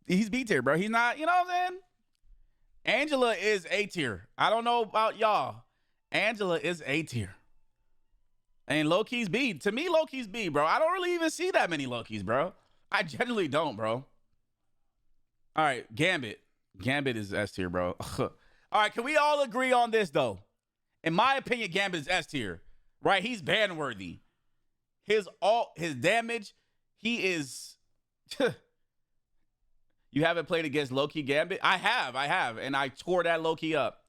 he's B tier, bro. He's not, you know what I'm saying? Angela is A tier. I don't know about y'all. Angela is A tier. And low-key's B. To me, low-key's B, bro. I don't really even see that many low-keys, bro. I generally don't, bro. All right, Gambit. Gambit is S tier, bro. All right, can we all agree on this, though? In my opinion, Gambit is S tier, right? He's ban-worthy. His damage, he is... You haven't played against low-key Gambit? I have, and I tore that low-key up.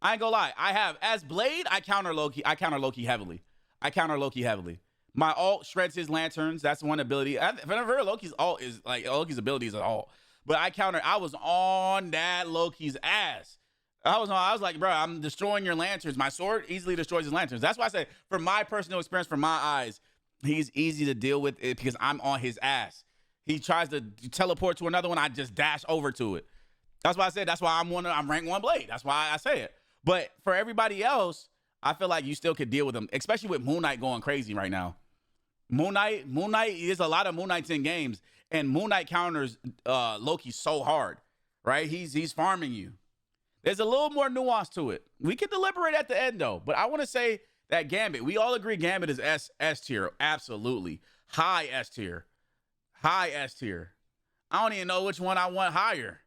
I ain't gonna lie, I have. As Blade, I counter low-key heavily. My ult shreds his lanterns. That's one ability. I've never heard Loki's ult is like Loki's ability is an ult. But I was on that Loki's ass. I was like, bro, I'm destroying your lanterns. My sword easily destroys his lanterns. That's why I say, from my personal experience, from my eyes, he's easy to deal with it because I'm on his ass. He tries to teleport to another one, I just dash over to it. That's why I said, that's why I'm rank 1 Blade. That's why I say it. But for everybody else, I feel like you still could deal with them, especially with Moon Knight going crazy right now. Moon Knight, there's a lot of Moon Knights in games, and Moon Knight counters Loki so hard, right? He's farming you. There's a little more nuance to it. We can deliberate at the end, though. But I want to say that Gambit, we all agree Gambit is S tier. Absolutely. High S tier. High S tier. I don't even know which one I want higher.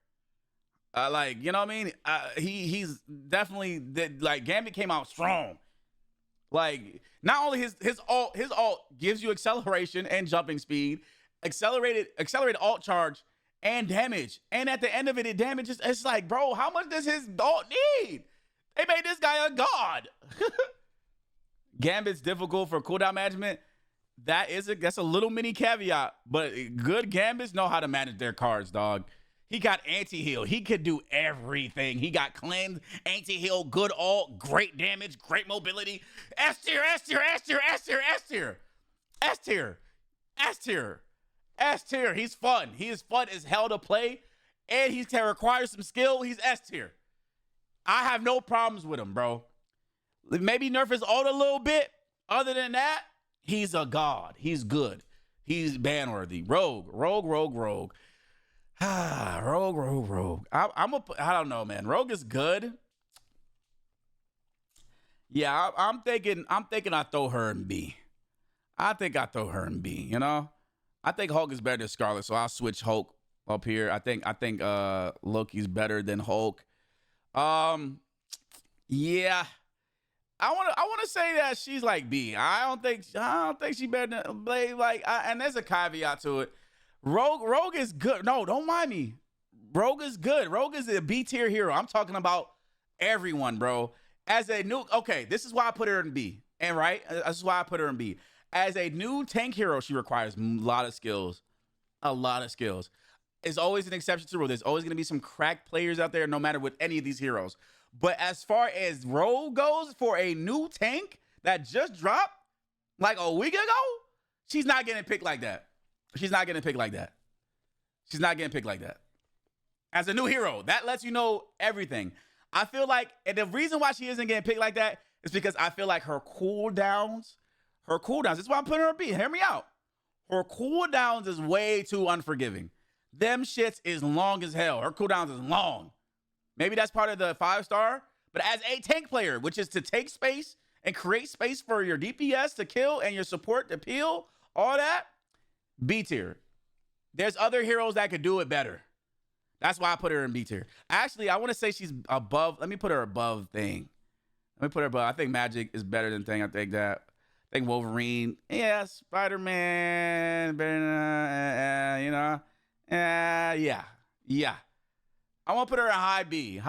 Like, you know what I mean? He's definitely, like, Gambit came out strong. Like, not only his ult gives you acceleration and jumping speed, accelerated ult charge and damage. And at the end of it, it damages. It's like, bro, how much does his ult need? They made this guy a god. Gambit's difficult for cooldown management. That's a little mini caveat, but good Gambits know how to manage their cards, dog. He got anti-heal. He could do everything. He got cleanse, anti-heal, good ult, great damage, great mobility. S tier, S tier, S tier, S tier, S tier. S tier. S tier. S tier. He's fun. He is fun as hell to play, and he can require some skill. He's S tier. I have no problems with him, bro. Maybe nerf his ult a little bit. Other than that, he's a god. He's good. He's ban-worthy. Rogue. Rogue. I don't know, man. Rogue is good. Yeah, I'm thinking I throw her in B. I think I throw her in B, you know? I think Hulk is better than Scarlet, so I'll switch Hulk up here. I think Loki's better than Hulk. Yeah. I want to say that she's like B. I don't think she's better than Blade. Like, and there's a caveat to it. Rogue is good. No, don't mind me. Rogue is good. Rogue is a B tier hero. I'm talking about everyone, bro. As a new, okay, this is why I put her in B. And right, this is why I put her in B. As a new tank hero, she requires a lot of skills. A lot of skills. It's always an exception to the rule. There's always going to be some cracked players out there, no matter with any of these heroes. But as far as Rogue goes, for a new tank that just dropped like a week ago, she's not getting picked like that. She's not getting picked like that. She's not getting picked like that. As a new hero, that lets you know everything. I feel like, and the reason why she isn't getting picked like that is because I feel like her cooldowns, this is why I'm putting her in B. Hear me out. Her cooldowns is way too unforgiving. Them shits is long as hell. Her cooldowns is long. Maybe that's part of the 5-star, but as a tank player, which is to take space and create space for your DPS to kill and your support to peel, all that, B tier. There's other heroes that could do it better. That's why I put her in B tier. Actually, I want to say she's above. Let me put her above Thing. Let me put her above. I think Magic is better than Thing. I think Wolverine. Yeah, Spider-Man. Better, you know. Yeah. I want to put her in high B.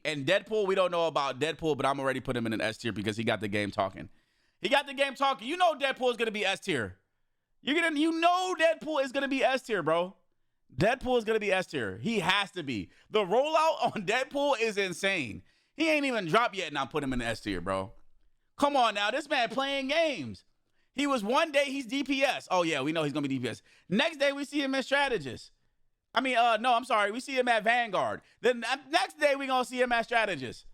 And Deadpool, we don't know about Deadpool, but I'm already putting him in an S tier because he got the game talking. You know Deadpool is going to be S tier. You know Deadpool is going to be S tier, bro. Deadpool is going to be S tier. He has to be. The rollout on Deadpool is insane. He ain't even dropped yet, and I put him in the S tier, bro. Come on now. This man playing games. He was one day, he's DPS. Oh, yeah, we know he's going to be DPS. Next day, we see him as Strategist. We see him at Vanguard. Then next day, we going to see him as Strategist.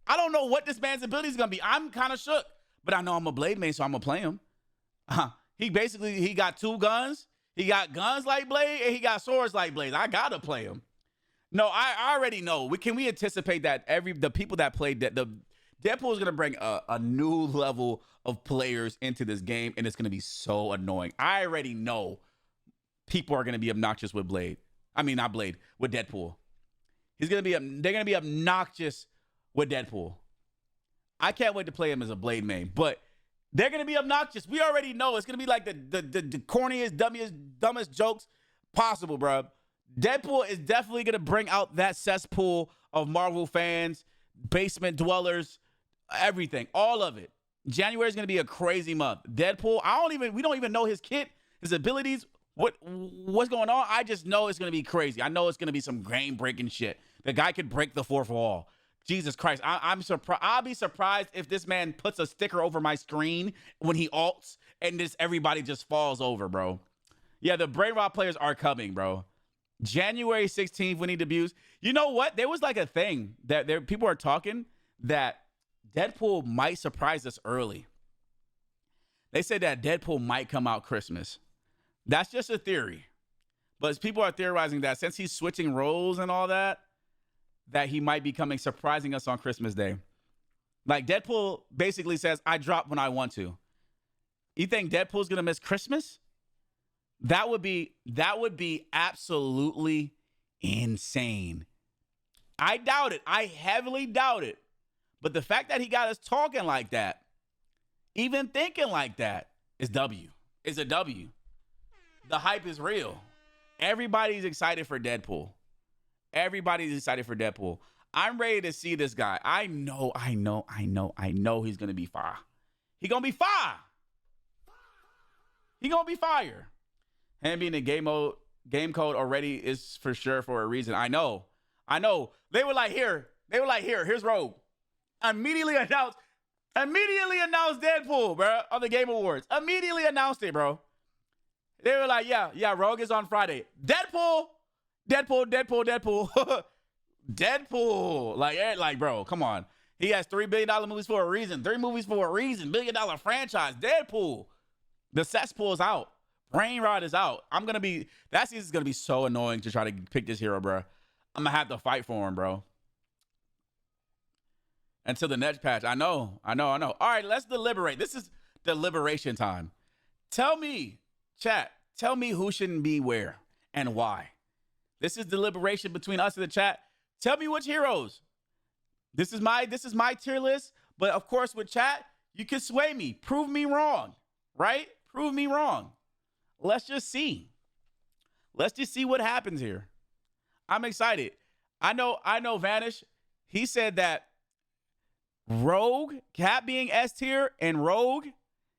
I don't know what this man's ability is going to be. I'm kind of shook. But I know I'm a Blade main, so I'm going to play him. He got 2 guns. He got guns like Blade, and he got swords like Blade. I got to play him. No, I already know. Can we anticipate that the people that played the Deadpool is going to bring a new level of players into this game, and it's going to be so annoying. I already know people are going to be obnoxious with Blade. Not Blade, with Deadpool. They're going to be obnoxious with Deadpool. I can't wait to play him as a Blade main, but they're going to be obnoxious. We already know it's going to be like the corniest, dumbest jokes possible, bro. Deadpool is definitely going to bring out that cesspool of Marvel fans, basement dwellers, everything, all of it. January is going to be a crazy month. Deadpool, we don't even know his kit, his abilities, what's going on. I just know it's going to be crazy. I know it's going to be some game-breaking shit. The guy could break the fourth wall. Jesus Christ, I'm surprised. I'll be surprised if this man puts a sticker over my screen when he ults and everybody just falls over, bro. Yeah, the Brain Rot players are coming, bro. January 16th, we need debuts. You know what? There was like a thing that people are talking that Deadpool might surprise us early. They said that Deadpool might come out Christmas. That's just a theory. But people are theorizing that since he's switching roles and all that he might be surprising us on Christmas Day. Like Deadpool basically says, I drop when I want to. You think Deadpool's going to miss Christmas? That would be absolutely insane. I doubt it. I heavily doubt it. But the fact that he got us talking like that, even thinking like that, is a W. The hype is real. Everybody's excited for Deadpool. I'm ready to see this guy. I know he's going to be fire. He's going to be fire. Him being in game code already is for sure for a reason. I know. They were like, here's Rogue. Immediately announced Deadpool, bro, on the Game Awards. Immediately announced it, bro. They were like, yeah, Rogue is on Friday. Deadpool. Deadpool. Like, bro, come on. He has $3 billion movies for a reason. 3 movies for a reason. $1 billion franchise. Deadpool. The cesspool is out. Brain Rot is out. That season's going to be so annoying to try to pick this hero, bro. I'm going to have to fight for him, bro. Until the next patch. I know. All right, let's deliberate. This is deliberation time. Tell me, chat, tell me who shouldn't be where and why. This is deliberation between us and the chat. Tell me which heroes. This is my tier list, but of course with chat, you can sway me. Prove me wrong, right? Prove me wrong. Let's just see. Let's just see what happens here. I'm excited. I know Vanish. He said that Rogue, Cap being S tier and Rogue,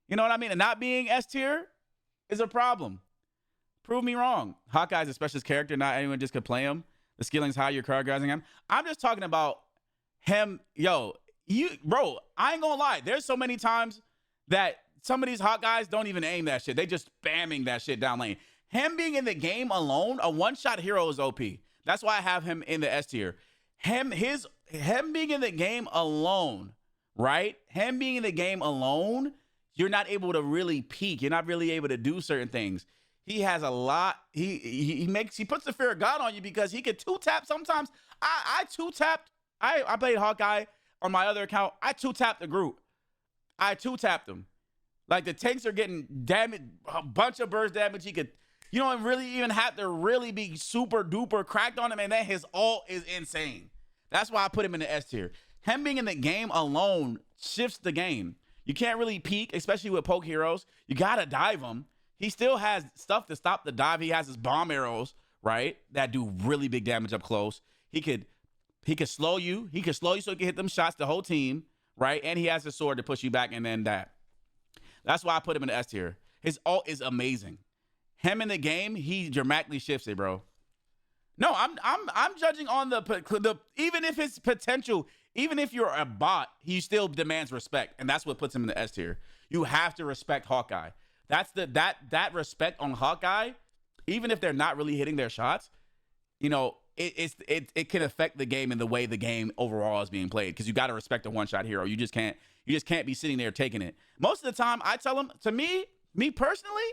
you know what I mean, and not being S tier is a problem. Prove me wrong. Hawkeye's a specialist character. Not anyone just could play him. The skilling's high. You're categorizing him. I'm just talking about him. Yo, bro, I ain't gonna lie. There's so many times that some of these Hawkeyes don't even aim that shit. They just spamming that shit down lane. Him being in the game alone, a one-shot hero is OP. That's why I have him in the S tier. Him being in the game alone, right? Him being in the game alone, you're not able to really peak. You're not really able to do certain things. He has a lot. He puts the fear of God on you because he could two-tap sometimes. I two-tapped. I played Hawkeye on my other account. I two-tapped the group. I two-tapped them. Like the tanks are getting damaged, a bunch of burst damage. You don't really even have to really be super duper cracked on him, and then his ult is insane. That's why I put him in the S tier. Him being in the game alone shifts the game. You can't really peek, especially with poke heroes. You gotta dive him. He still has stuff to stop the dive. He has his bomb arrows, right, that do really big damage up close. He could slow you. He could slow you so he can hit them shots, the whole team, right? And he has his sword to push you back, and then that. That's why I put him in the S tier. His ult is amazing. Him in the game, he dramatically shifts it, bro. No, I'm judging on the even if his potential, even if you're a bot, he still demands respect, and that's what puts him in the S tier. You have to respect Hawkeye. That's that respect on Hawkeye, even if they're not really hitting their shots, you know, it can affect the game and the way the game overall is being played, because you got to respect a one-shot hero. You just can't be sitting there taking it. Most of the time, I tell them, to me personally,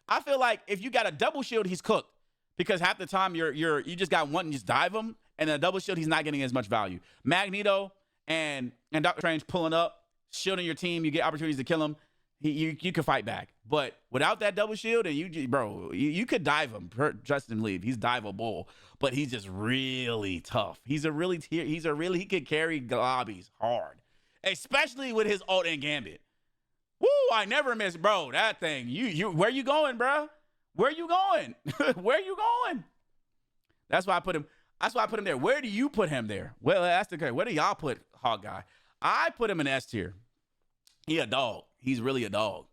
I feel like if you got a double shield, he's cooked, because half the time you just got one and just dive him, and then a double shield, he's not getting as much value. Magneto and Doctor Strange pulling up, shielding your team, you get opportunities to kill him. You can fight back, but without that double shield, and you could dive him. Justin leave, he's diveable, but he's just really tough. He could carry lobbies hard, especially with his ult and gambit. Woo! I never miss, bro. That thing. You where you going, bro? Where you going? Where you going? That's why I put him. That's why I put him there. Where do you put him there? Well, that's the question. Where do y'all put Hawkeye? I put him in S tier. He a dog. He's really a dog.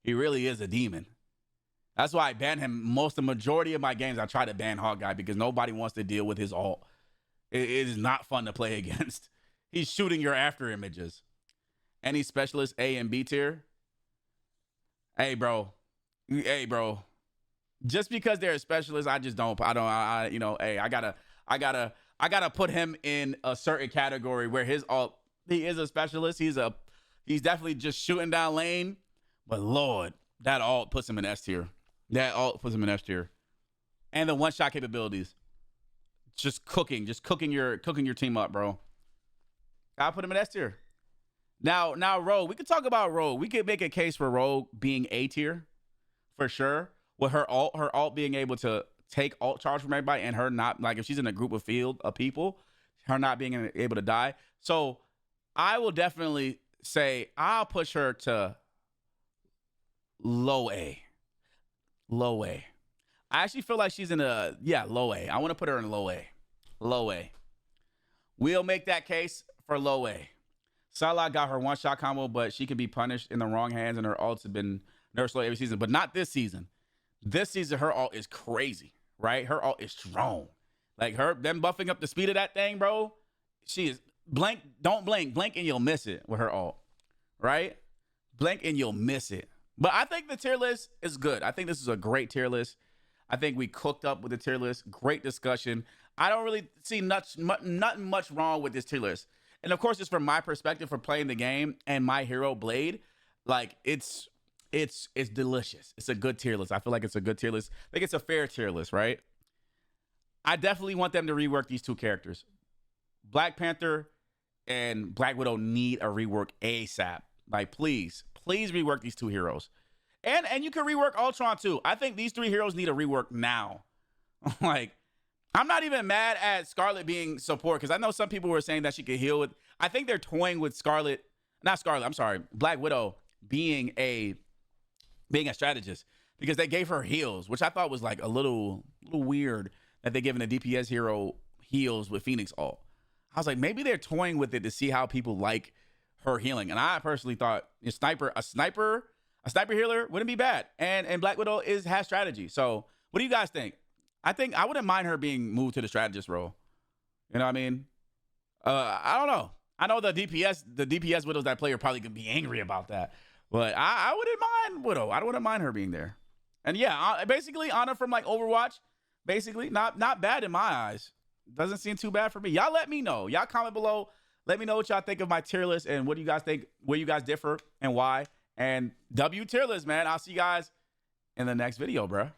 He really is a demon. That's why I ban him. The majority of my games, I try to ban Hawkeye, because nobody wants to deal with his ult. It is not fun to play against. He's shooting your after images. Any specialist A and B tier? Hey, bro. Just because they're a specialist, I gotta put him in a certain category where his ult, he is a specialist. He's definitely just shooting down lane. But Lord, that ult puts him in S tier. And the one-shot capabilities. Just cooking your team up, bro. I'll put him in S tier. Now Rogue, we could talk about Rogue. We could make a case for Rogue being A tier for sure. With her ult being able to take ult charge from everybody, and her not, like, if she's in a group of people, her not being able to die. So I will definitely say I'll push her to low A. I actually feel like she's in low A. I want to put her in low A. We'll make that case for low A. Salah got her one-shot combo, but she can be punished in the wrong hands, and her ults have been nerfed slow every season, but not this season. This season, her ult is crazy, right? Her ult is strong. Like, them buffing up the speed of that thing, bro. She is blink, don't blink, and you'll miss it with her ult, right? Blink and you'll miss it. But I think the tier list is good. I think this is a great tier list. I think we cooked up with the tier list. Great discussion. I don't really see nothing much wrong with this tier list. And of course, just from my perspective for playing the game and my hero Blade, like, it's delicious. It's a good tier list. I feel like it's a good tier list. I think it's a fair tier list, right? I definitely want them to rework these two characters. Black Panther and Black Widow need a rework ASAP. Like, please rework these 2 heroes. And you can rework Ultron too. I think these 3 heroes need a rework now. Like, I'm not even mad at Scarlet being support, because I know some people were saying that she could heal with. I think they're toying with Black Widow being a strategist, because they gave her heals, which I thought was like a little weird that they're giving a DPS hero heals with Phoenix ult. I was like, maybe they're toying with it to see how people like her healing. And I personally thought a sniper healer wouldn't be bad. And Black Widow has strategy. So what do you guys think? I think I wouldn't mind her being moved to the strategist role. You know what I mean? I don't know. I know the DPS Widows that play are probably gonna be angry about that. But I wouldn't mind Widow. I wouldn't mind her being there. And yeah, basically Ana from like Overwatch, basically not bad in my eyes. Doesn't seem too bad for me. Y'all let me know. Y'all comment below. Let me know what y'all think of my tier list and what do you guys think, where you guys differ and why. And W tier list, man. I'll see you guys in the next video, bro.